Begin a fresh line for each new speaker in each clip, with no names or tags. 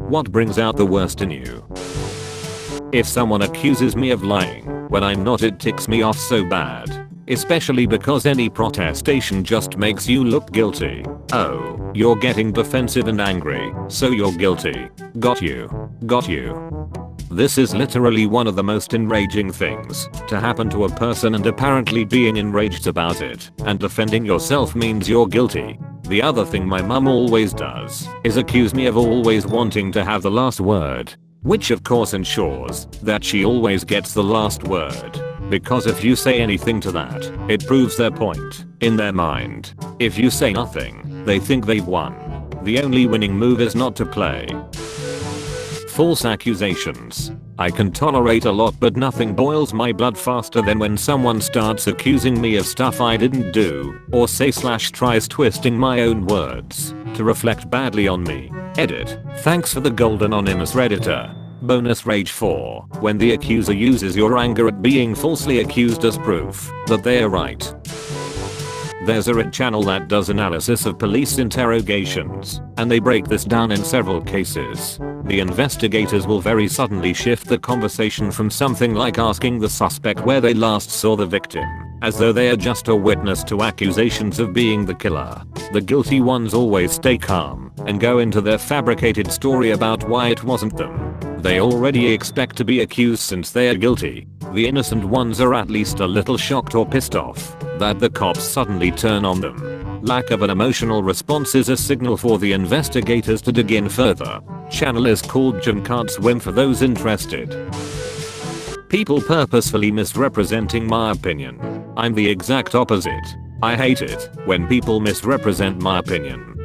What brings out the worst in you? If someone accuses me of lying when I'm not, it ticks me off so bad. Especially because any protestation just makes you look guilty. Oh, you're getting defensive and angry, so you're guilty. Got you. Got you. This is literally one of the most enraging things to happen to a person, and apparently being enraged about it and defending yourself means you're guilty. The other thing my mum always does is accuse me of always wanting to have the last word, which of course ensures that she always gets the last word. Because if you say anything to that, it proves their point in their mind. If you say nothing, they think they've won. The only winning move is not to play. False accusations. I can tolerate a lot, but nothing boils my blood faster than when someone starts accusing me of stuff I didn't do, or say / tries twisting my own words to reflect badly on me. Edit. Thanks for the gold anonymous redditor. Bonus rage 4. When the accuser uses your anger at being falsely accused as proof that they are right. There's a Reddit channel that does analysis of police interrogations, and they break this down in several cases. The investigators will very suddenly shift the conversation from something like asking the suspect where they last saw the victim, as though they are just a witness to accusations of being the killer. The guilty ones always stay calm and go into their fabricated story about why it wasn't them. They already expect to be accused since they are guilty. The innocent ones are at least a little shocked or pissed off that the cops suddenly turn on them. Lack of an emotional response is a signal for the investigators to dig in further. Channel is called Jim Can't Swim for those interested. People purposefully misrepresenting my opinion. I'm the exact opposite. I hate it when people misrepresent my opinion.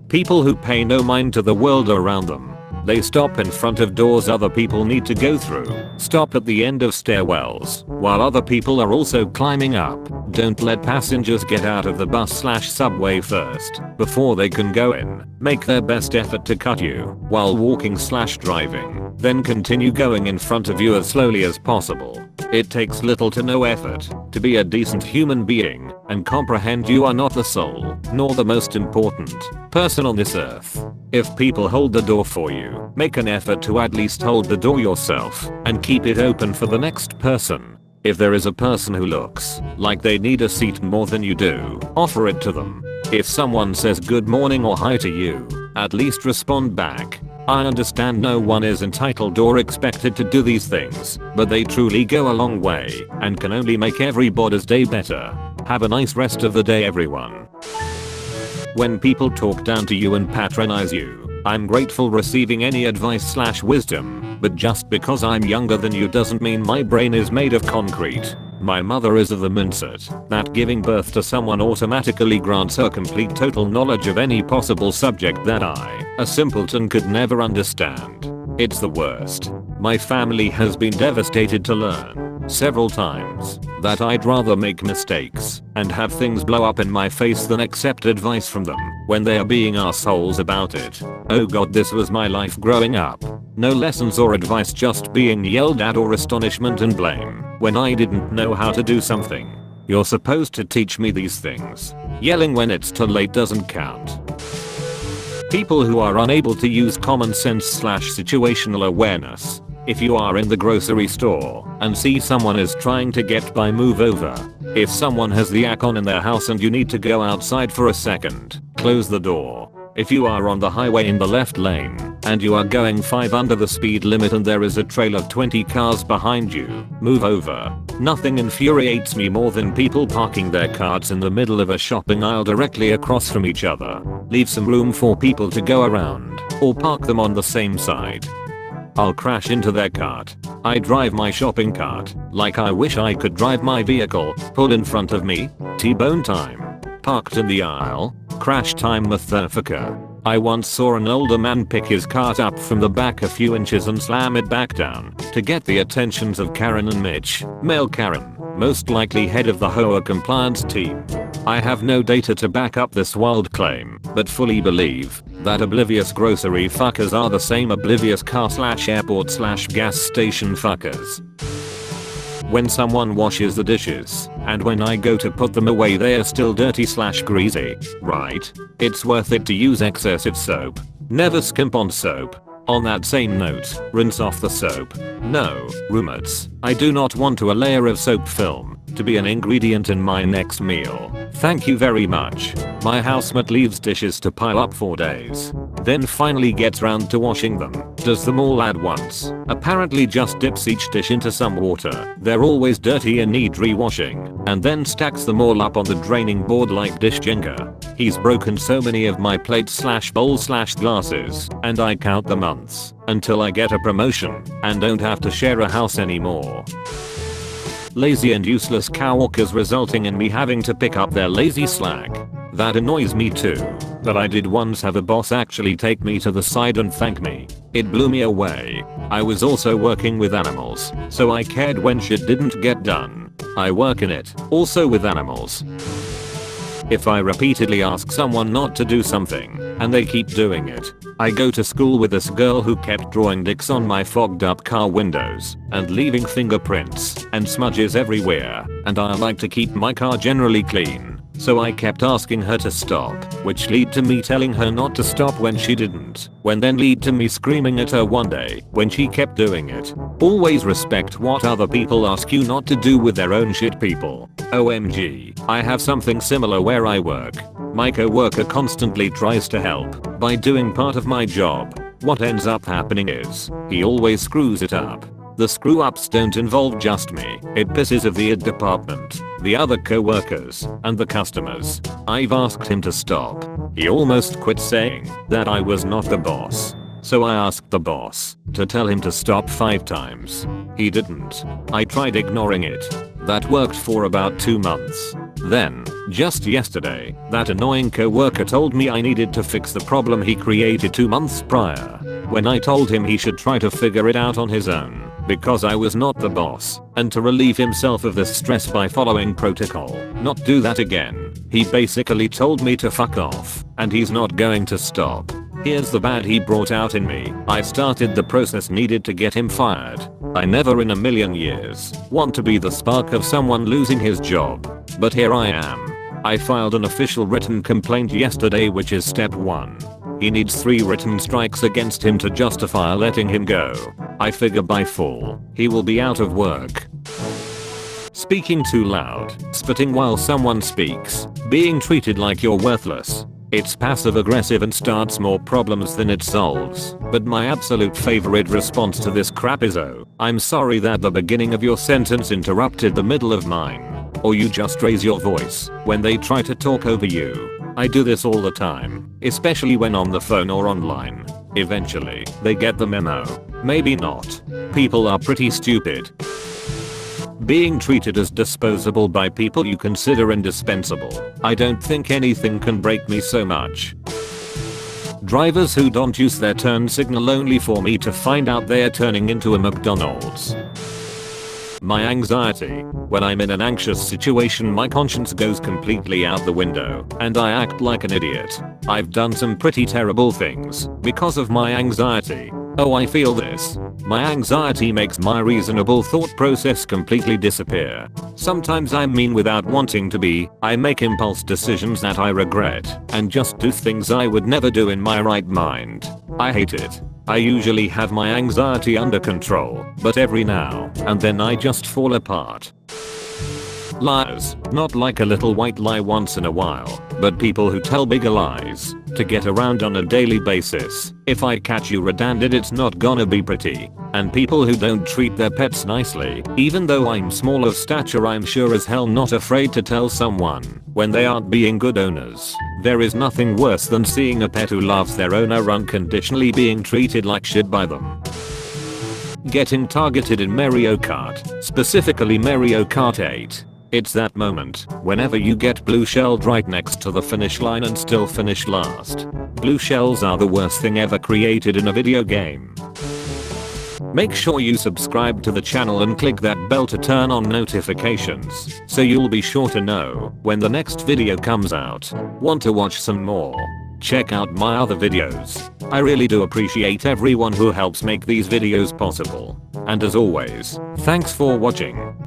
People who pay no mind to the world around them. They stop in front of doors other people need to go through, stop at the end of stairwells, while other people are also climbing up. Don't let passengers get out of the bus / subway first, before they can go in. Make their best effort to cut you while walking / driving, then continue going in front of you as slowly as possible. It takes little to no effort to be a decent human being and comprehend you are not the sole, nor the most important person on this earth. If people hold the door for you, make an effort to at least hold the door yourself and keep it open for the next person. If there is a person who looks like they need a seat more than you do, offer it to them. If someone says good morning or hi to you, at least respond back. I understand no one is entitled or expected to do these things, but they truly go a long way and can only make everybody's day better. Have a nice rest of the day, everyone. When people talk down to you and patronize you, I'm grateful receiving any advice / wisdom, but just because I'm younger than you doesn't mean my brain is made of concrete. My mother is of the mindset that giving birth to someone automatically grants her complete total knowledge of any possible subject that I, a simpleton, could never understand. It's the worst. My family has been devastated to learn several times that I'd rather make mistakes and have things blow up in my face than accept advice from them when they are being assholes about it. Oh god, this was my life growing up. No lessons or advice, just being yelled at or astonishment and blame when I didn't know how to do something. You're supposed to teach me these things. Yelling when it's too late doesn't count. People who are unable to use common sense / situational awareness. If you are in the grocery store and see someone is trying to get by, move over. If someone has the aircon in their house and you need to go outside for a second, close the door. If you are on the highway in the left lane and you are going 5 under the speed limit and there is a trail of 20 cars behind you, move over. Nothing infuriates me more than people parking their carts in the middle of a shopping aisle directly across from each other. Leave some room for people to go around, or park them on the same side. I'll crash into their cart. I drive my shopping cart like I wish I could drive my vehicle. Pull in front of me. T-bone time. Parked in the aisle. Crash time, motherfucker. I once saw an older man pick his cart up from the back a few inches and slam it back down to get the attentions of Karen and Mitch. Male Karen, most likely head of the HOA compliance team. I have no data to back up this wild claim, but fully believe that oblivious grocery fuckers are the same oblivious car / airport / gas station fuckers. When someone washes the dishes, and when I go to put them away they are still dirty / greasy, right? It's worth it to use excessive soap. Never skimp on soap. On that same note, rinse off the soap. No, roommates, I do not want a layer of soap film to be an ingredient in my next meal. Thank you very much. My housemate leaves dishes to pile up for days, then finally gets round to washing them. Does them all at once. Apparently just dips each dish into some water. They're always dirty and need re-washing, and then stacks them all up on the draining board like dish Jenga. He's broken so many of my plates / bowls / glasses, and I count the months until I get a promotion and don't have to share a house anymore. Lazy and useless coworkers resulting in me having to pick up their lazy slack. That annoys me too. But I did once have a boss actually take me to the side and thank me. It blew me away. I was also working with animals, so I cared when shit didn't get done. I work in it, also with animals. If I repeatedly ask someone not to do something, and they keep doing it. I go to school with this girl who kept drawing dicks on my fogged up car windows, and leaving fingerprints, and smudges everywhere, and I like to keep my car generally clean. So I kept asking her to stop, which lead to me telling her not to stop when she didn't, when then lead to me screaming at her one day when she kept doing it. Always respect what other people ask you not to do with their own shit, people. OMG, I have something similar where I work. My coworker constantly tries to help by doing part of my job. What ends up happening is, he always screws it up. The screw ups don't involve just me, it pisses off the department, the other co-workers, and the customers. I've asked him to stop. He almost quit saying that I was not the boss. So I asked the boss to tell him to stop 5 times. He didn't. I tried ignoring it. That worked for about 2 months. Then, just yesterday, that annoying co-worker told me I needed to fix the problem he created 2 months prior, when I told him he should try to figure it out on his own, because I was not the boss, and to relieve himself of the stress by following protocol, not do that again. He basically told me to fuck off, and he's not going to stop. Here's the bad he brought out in me. I started the process needed to get him fired. I never in a million years want to be the spark of someone losing his job. But here I am. I filed an official written complaint yesterday, which is step 1. He needs 3 written strikes against him to justify letting him go. I figure by fall, he will be out of work. Speaking too loud, spitting while someone speaks, being treated like you're worthless. It's passive aggressive and starts more problems than it solves. But my absolute favorite response to this crap is, oh, I'm sorry that the beginning of your sentence interrupted the middle of mine. Or you just raise your voice when they try to talk over you. I do this all the time, especially when on the phone or online. Eventually, they get the memo. Maybe not. People are pretty stupid. Being treated as disposable by people you consider indispensable. I don't think anything can break me so much. Drivers who don't use their turn signal only for me to find out they're turning into a McDonald's. My anxiety. When I'm in an anxious situation, my conscience goes completely out the window, and I act like an idiot. I've done some pretty terrible things because of my anxiety. Oh, I feel this. My anxiety makes my reasonable thought process completely disappear. Sometimes I'm mean without wanting to be. I make impulse decisions that I regret, and just do things I would never do in my right mind. I hate it. I usually have my anxiety under control, but every now and then I just fall apart. Liars, not like a little white lie once in a while, but people who tell bigger lies to get around on a daily basis. If I catch you red-handed, it's not gonna be pretty. And people who don't treat their pets nicely. Even though I'm small of stature, I'm sure as hell not afraid to tell someone when they aren't being good owners. There is nothing worse than seeing a pet who loves their owner unconditionally being treated like shit by them. Getting targeted in Mario Kart, specifically Mario Kart 8. It's that moment whenever you get blue shelled right next to the finish line and still finish last. Blue shells are the worst thing ever created in a video game. Make sure you subscribe to the channel and click that bell to turn on notifications so you'll be sure to know when the next video comes out. Want to watch some more? Check out my other videos. I really do appreciate everyone who helps make these videos possible. And as always, thanks for watching.